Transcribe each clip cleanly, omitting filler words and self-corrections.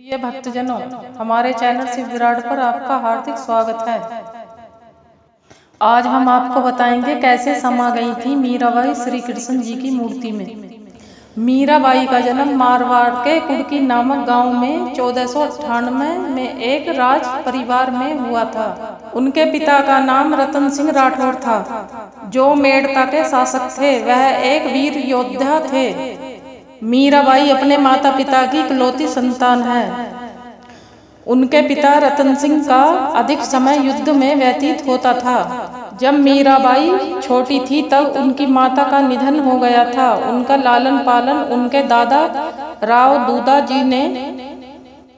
प्रिय भक्तजनों, हमारे चैनल शिव विराट पर आपका हार्दिक स्वागत है। आज हम आपको बताएंगे कैसे समा गई थी मीराबाई श्री कृष्ण जी की मूर्ति में। मीराबाई का जन्म मारवाड़ के कुड़की नामक गांव में 1498 में एक राज परिवार में हुआ था। उनके पिता का नाम रतन सिंह राठौड़ था, जो मेड़ता के शासक थे। वह एक वीर योद्धा थे। मीराबाई अपने माता पिता की इकलौती संतान है। उनके पिता रतन सिंह का अधिक समय युद्ध में व्यतीत होता था। जब मीराबाई छोटी थी तब उनकी माता का निधन हो गया था। उनका लालन पालन उनके दादा राव दूधा जी ने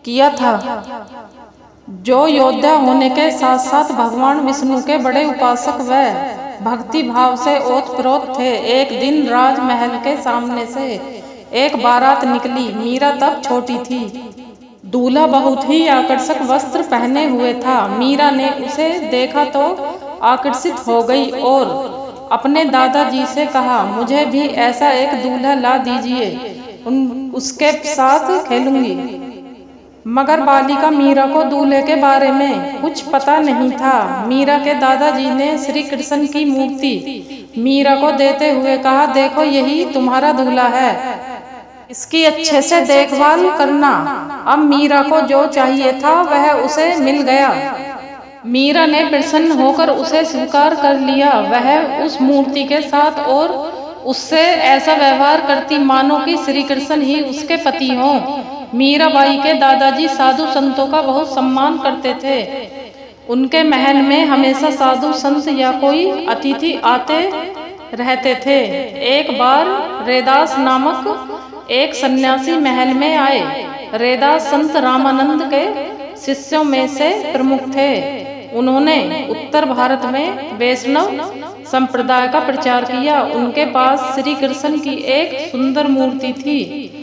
किया था, जो योद्धा होने के साथ साथ भगवान विष्णु के बड़े उपासक व भक्ति भाव से ओतप्रोत थे। एक दिन राजमहल के सामने से एक बारात निकली। मीरा तब छोटी थी। दूल्हा बहुत ही आकर्षक वस्त्र पहने हुए था। मीरा ने उसे देखा तो आकर्षित हो गई और अपने दादाजी से कहा, मुझे भी ऐसा एक दूल्हा ला दीजिए, उसके साथ खेलूंगी। मगर बालिका मीरा को दूल्हे के बारे में कुछ पता नहीं था। मीरा के दादाजी ने श्री कृष्ण की मूर्ति मीरा को देते हुए कहा, देखो यही तुम्हारा दूल्हा है, इसकी अच्छे से देखभाल करना। अब मीरा को जो चाहिए था वह उसे मिल गया। मीरा ने प्रसन्न होकर उसे स्वीकार कर लिया। वह उस मूर्ति के साथ और उससे ऐसा व्यवहार करती मानो कि श्री कृष्ण ही उसके पति हों। मीराबाई के दादाजी साधु संतों का बहुत सम्मान करते थे। उनके महल में हमेशा साधु संत या कोई अतिथि आते रहते थे। एक बार रैदास नामक एक सन्यासी महल में आए। रैदास संत रामानंद के शिष्यों में से प्रमुख थे। उन्होंने उत्तर भारत में वैष्णव संप्रदाय का प्रचार किया। उनके पास श्री कृष्ण की एक सुंदर मूर्ति थी।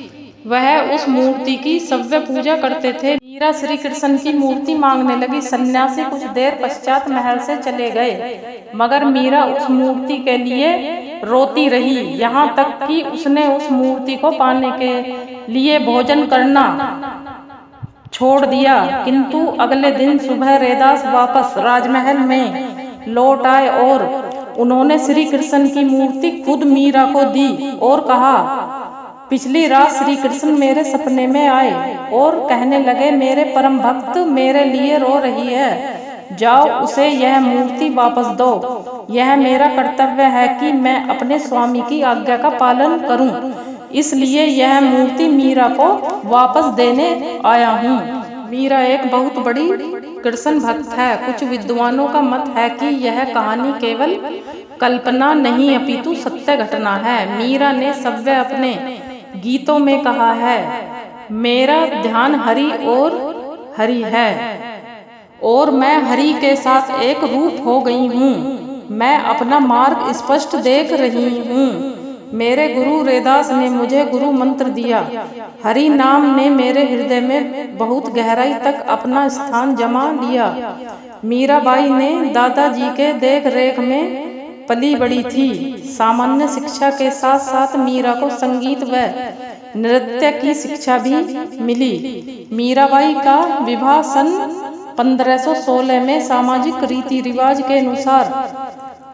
वह उस मूर्ति की सव्य पूजा करते थे। मीरा श्री कृष्ण की मूर्ति मांगने लगी। सन्यासी कुछ देर पश्चात महल से चले गए, मगर मीरा उस मूर्ति के लिए रोती रही, यहाँ तक कि उसने उस मूर्ति को पाने के लिए भोजन करना छोड़ दिया। किंतु अगले दिन सुबह रैदास वापस राजमहल में लौट आए और उन्होंने श्री कृष्ण की मूर्ति खुद मीरा को दी और कहा, पिछली रात श्री कृष्ण मेरे सपने में आए और कहने लगे, मेरे परम भक्त मेरे लिए रो रही है, जाओ उसे यह मूर्ति वापस दो। यह मेरा कर्तव्य है कि मैं अपने स्वामी की आज्ञा का पालन करूं, इसलिए यह मूर्ति मीरा को वापस देने आया हूं। मीरा एक बहुत बड़ी कृष्ण भक्त है। कुछ विद्वानों का मत है कि यह कहानी केवल कल्पना नहीं अपितु सत्य घटना है। मीरा ने सव्य अपने गीतों में कहा है, मेरा ध्यान हरि और हरि है और मैं हरि के साथ एक रूप हो गई हूँ। मैं अपना मार्ग स्पष्ट देख रही हूँ। मेरे गुरु रैदास ने मुझे गुरु मंत्र दिया। हरि नाम ने मेरे हृदय में बहुत गहराई तक अपना स्थान जमा लिया। मीराबाई ने दादाजी के देख रेख में पली बड़ी थी। सामान्य शिक्षा के साथ साथ मीरा को संगीत व नृत्य की शिक्षा भी मिली। मीराबाई का विवाह सन 1516 में सामाजिक रीति रिवाज के अनुसार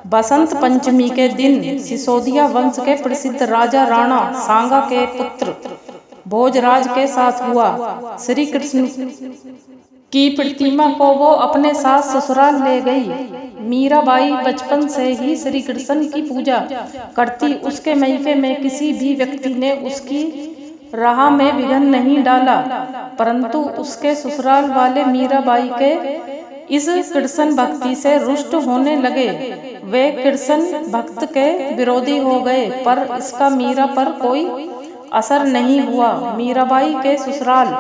बसंत पंचमी के दिन सिसोदिया वंश के प्रसिद्ध राजा राणा सांगा के पुत्र भोजराज के साथ हुआ। श्री कृष्ण की प्रतिमा को वो अपने साथ ससुराल ले गई। मीराबाई बचपन से ही श्री कृष्ण की पूजा करती। उसके मैके में किसी भी व्यक्ति ने उसकी राह में विघ्न नहीं डाला, परंतु उसके ससुराल वाले मीराबाई के इस कृष्ण भक्ति से रुष्ट होने लगे। वे कृष्ण भक्त के विरोधी हो गए, पर इसका मीरा पर कोई असर नहीं हुआ। मीराबाई के ससुराल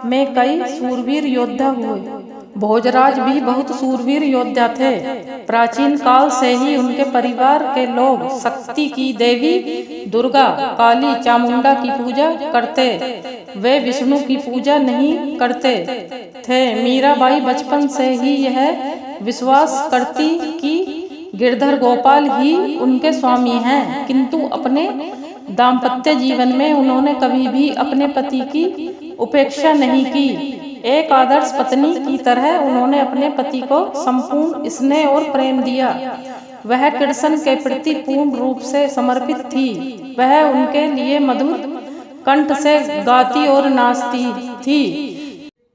में कई सूरवीर योद्धा हुए। भोजराज भी बहुत सूरवीर योद्धा थे। प्राचीन काल से ही उनके परिवार के लोग शक्ति की देवी दुर्गा, काली, चामुंडा की पूजा करते। वे विष्णु की पूजा नहीं करते थे। मीराबाई बचपन से ही यह विश्वास करती कि गिरधर गोपाल ही उनके स्वामी हैं, किंतु अपने दाम्पत्य जीवन में उन्होंने कभी भी अपने पति की उपेक्षा नहीं की। एक आदर्श पत्नी की तरह उन्होंने अपने पति को संपूर्ण स्नेह और प्रेम दिया। वह कृष्ण के प्रति पूर्ण रूप से समर्पित थी। वह उनके लिए मधुर कंठ से गाती और नाचती थी।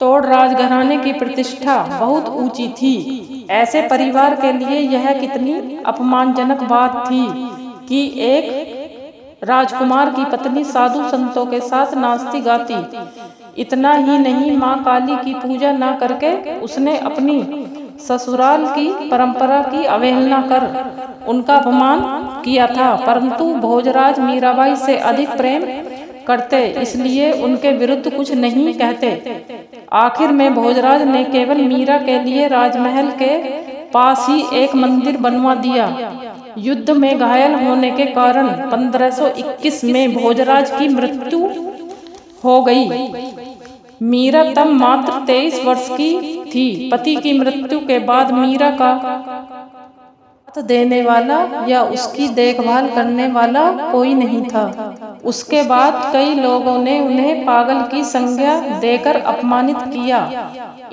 तोड़ राजघराने की प्रतिष्ठा बहुत ऊंची थी। ऐसे परिवार के लिए यह कितनी अपमानजनक बात थी कि एक राजकुमार की पत्नी साधु संतों के साथ नाचती गाती। इतना ही नहीं, माँ काली की पूजा न करके उसने अपनी ससुराल की परंपरा की अवहेलना कर उनका अपमान किया था। परंतु भोजराज मीराबाई से अधिक प्रेम करते, इसलिए उनके विरुद्ध कुछ नहीं कहते। आखिर में भोजराज ने केवल मीरा के लिए राजमहल के पास ही एक मंदिर बनवा दिया। युद्ध में घायल होने के कारण 1521 में भोजराज की मृत्यु हो गई। मीरा तब मात्र 23 वर्ष की थी। पति की मृत्यु के बाद मीरा का साथ देने वाला या उसकी देखभाल करने वाला कोई नहीं था। उसके बाद कई लोगों ने उन्हें पागल की संज्ञा देकर अपमानित किया।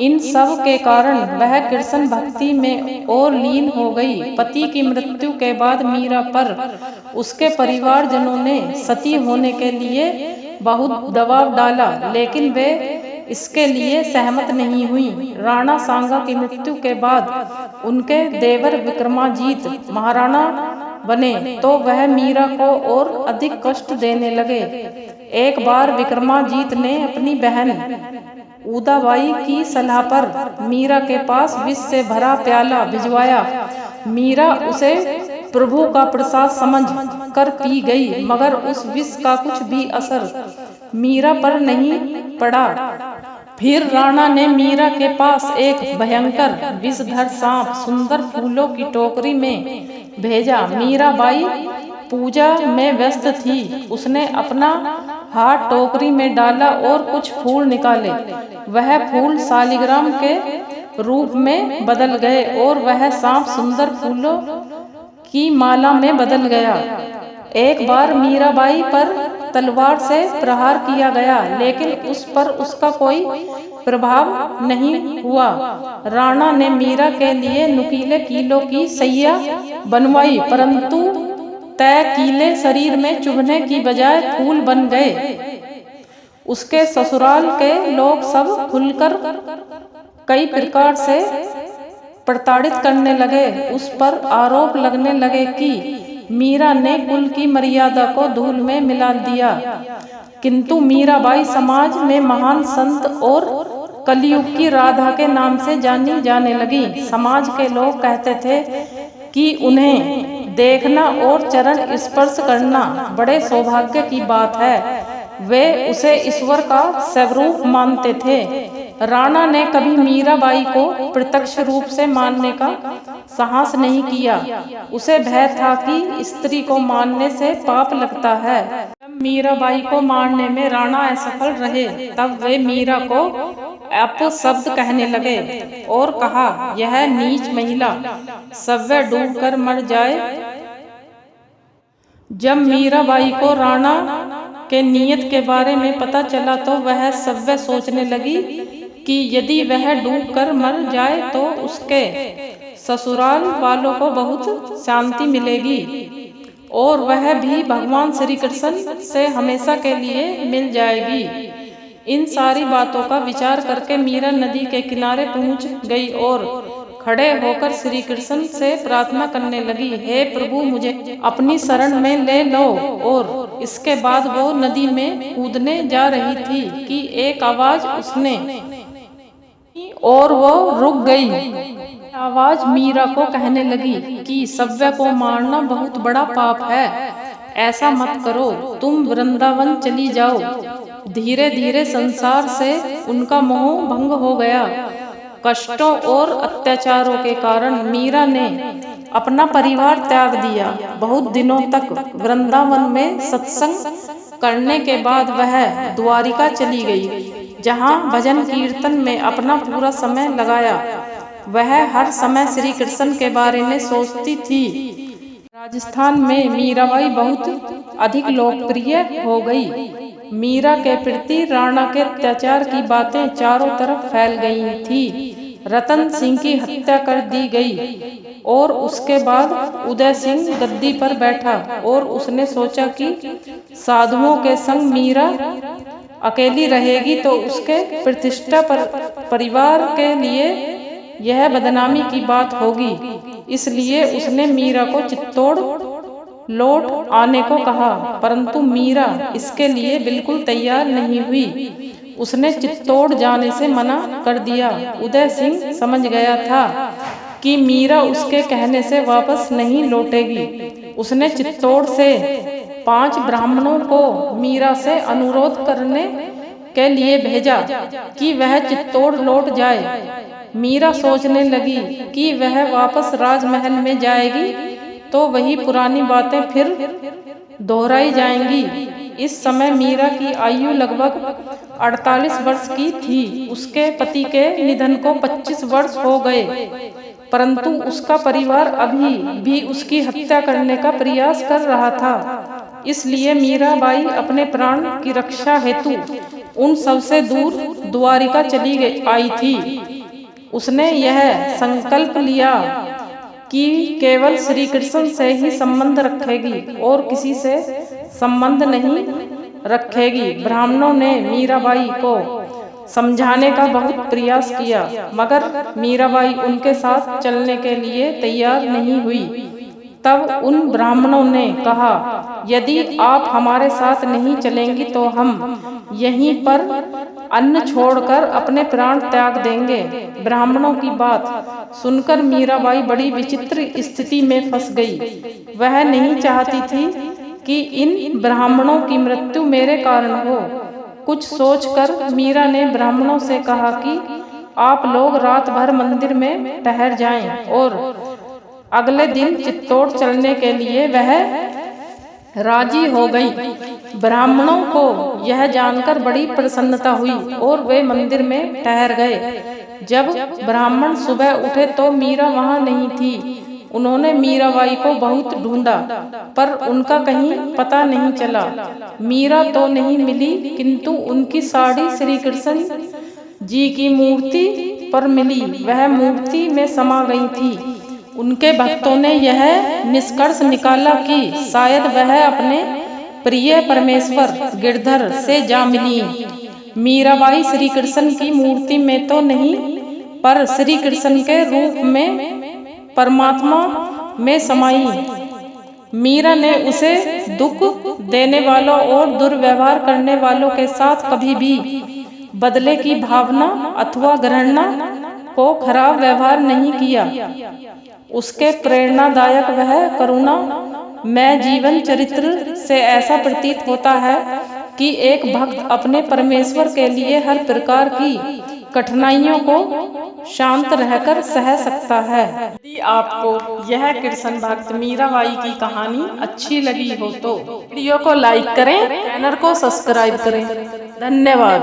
इन सब के कारण वह कृष्ण भक्ति में और लीन हो गई। पति की मृत्यु के बाद मीरा पर उसके परिवारजनों ने सती होने के लिए बहुत दबाव डाला, लेकिन वे इसके लिए सहमत नहीं हुई। राणा सांगा की मृत्यु के बाद उनके देवर विक्रमाजीत महाराणा बने तो वह मीरा को और अधिक कष्ट देने लगे। एक बार विक्रमाजीत ने अपनी बहन उदाबाई की सलाह पर मीरा के पास विष से भरा प्याला भिजवाया। मीरा उसे प्रभु का प्रसाद समझ कर पी गई, मगर उस विष का कुछ भी असर मीरा पर नहीं पड़ा। फिर राणा ने मीरा के पास एक भयंकर विषधर सांप सुंदर फूलों की टोकरी में भेजा। मीराबाई पूजा में व्यस्त थी। उसने अपना हाथ टोकरी में डाला और कुछ फूल निकाले। वह फूल शालिग्राम के रूप में बदल गए और वह सांप सुंदर फूलों की माला में बदल गया। एक बार मीराबाई पर तलवार से प्रहार किया गया, लेकिन उस पर उसका कोई प्रभाव नहीं हुआ। राणा ने मीरा के लिए नुकीले कीलों की सैया बनवाई, परंतु तय कीले शरीर में चुभने की बजाय फूल बन गए। उसके ससुराल के लोग सब खुलकर कई प्रकार से प्रताड़ित करने लगे। उस पर आरोप लगने लगे कि मीरा ने कुल की मर्यादा को धूल में मिला दिया। किंतु मीराबाई समाज में महान संत और कलयुग की राधा के नाम से जानी जाने लगी। समाज के लोग कहते थे कि उन्हें देखना और चरण स्पर्श करना बड़े सौभाग्य की बात है। वे उसे ईश्वर का स्वरूप मानते थे। राणा ने कभी मीराबाई को प्रत्यक्ष रूप से मानने का साहस नहीं किया। उसे भय था कि स्त्री को मारने से पाप लगता है। जब मीराबाई को मारने में राणा असफल रहे, तब वे मीरा को अपशब्द कहने लगे और कहा, यह नीच महिला सव्य डूब कर मर जाए। जब मीराबाई को राणा के नियत के बारे में पता चला तो वह सव्य सोचने लगी कि यदि वह डूब कर मर जाए तो उसके ससुराल वालों को बहुत शांति मिलेगी और वह भी भगवान श्री कृष्ण से हमेशा के लिए मिल जाएगी। इन सारी बातों का विचार करके मीरा नदी के किनारे पहुंच गई और खड़े होकर श्री कृष्ण से प्रार्थना करने लगी, हे प्रभु, मुझे अपनी शरण में ले लो। और इसके बाद वो नदी में कूदने जा रही थी कि एक आवाज उसने और वो रुक गई। आवाज मीरा को कहने लगी कि सव्य को मारना बहुत बड़ा पाप है, ऐसा मत करो, तुम वृंदावन चली जाओ। धीरे धीरे संसार से उनका मोह भंग हो गया। कष्टों और अत्याचारों के कारण मीरा ने अपना परिवार त्याग दिया। बहुत दिनों तक वृंदावन में सत्संग करने के बाद वह द्वारिका चली गई, जहां भजन कीर्तन में अपना पूरा समय लगाया। वह हर समय श्री कृष्ण के बारे में सोचती थी। राजस्थान में मीराबाई बहुत अधिक लोकप्रिय हो गई। मीरा के प्रति राणा के अत्याचार की बातें चारों तरफ फैल गई थी। रतन सिंह की हत्या कर दी गई और उसके बाद उदय सिंह गद्दी पर बैठा और उसने सोचा कि साधुओं के संग मीरा अकेली रहेगी तो उसके प्रतिष्ठा पर परिवार के लिए यह बदनामी की बात होगी। इसलिए उसने मीरा को चित्तौड़ लौट आने को कहा, परंतु मीरा इसके लिए बिल्कुल तैयार नहीं हुई। उसने चित्तौड़ जाने से मना कर दिया। उदय सिंह समझ गया था कि मीरा उसके कहने से वापस नहीं लौटेगी। उसने चित्तौड़ से 5 ब्राह्मणों को मीरा से अनुरोध करने के लिए भेजा कि वह चित्तौड़ लौट जाए। मीरा सोचने लगी कि वह वापस राजमहल में जाएगी तो वही पुरानी बातें फिर दोहराई जाएंगी। इस समय मीरा की आयु लगभग 48 वर्ष की थी। उसके पति के निधन को 25 वर्ष हो गए, परंतु उसका परिवार अभी भी उसकी हत्या करने का प्रयास कर रहा था। इसलिए मीराबाई अपने प्राण की रक्षा हेतु उन सबसे दूर द्वारिका चली आई थी। उसने यह संकल्प लिया कि केवल श्री कृष्ण से ही संबंध रखेगी और किसी से संबंध नहीं रखेगी। ब्राह्मणों ने मीराबाई को समझाने का बहुत प्रयास किया, मगर मीराबाई उनके साथ चलने के लिए तैयार नहीं हुई। तब उन ब्राह्मणों ने कहा, यदि आप हमारे साथ नहीं चलेंगी तो हम यहीं पर अन्न छोड़कर अपने प्राण त्याग देंगे। ब्राह्मणों की बात सुनकर मीराबाई बड़ी विचित्र स्थिति में फंस गई। वह नहीं चाहती थी कि इन ब्राह्मणों की मृत्यु मेरे कारण हो। कुछ सोचकर मीरा ने ब्राह्मणों से कहा कि आप लोग रात भर मंदिर में ठहर जाएं और अगले दिन चित्तौड़ चलने के लिए वह राजी हो गई। ब्राह्मणों को यह जानकर बड़ी प्रसन्नता हुई और वे मंदिर में ठहर गए। जब ब्राह्मण सुबह उठे तो मीरा वहां नहीं थी। उन्होंने मीराबाई को बहुत ढूंढा, पर उनका कहीं पता नहीं चला। मीरा तो नहीं मिली, किंतु उनकी साड़ी श्री कृष्ण जी की मूर्ति पर मिली। वह मूर्ति में समा गई थी। उनके भक्तों ने यह निष्कर्ष निकाला कि शायद वह अपने प्रिय परमेश्वर गिरधर से जा मिली। मीराबाई श्री कृष्ण की मूर्ति में तो नहीं, पर श्री कृष्ण के रूप में परमात्मा में समाई। मीरा ने उसे दुख देने वालों और दुर्व्यवहार करने वालों के साथ कभी भी बदले की भावना अथवा घृणा को खराब व्यवहार नहीं किया। उसके प्रेरणादायक वह करुणा में जीवन चरित्र से ऐसा प्रतीत होता है कि एक भक्त अपने परमेश्वर के लिए हर प्रकार की कठिनाइयों को शांत रहकर सह सकता है। यदि आपको यह कृष्ण भक्त मीराबाई की कहानी अच्छी लगी हो तो वीडियो को लाइक करें, चैनल को सब्सक्राइब करें। धन्यवाद।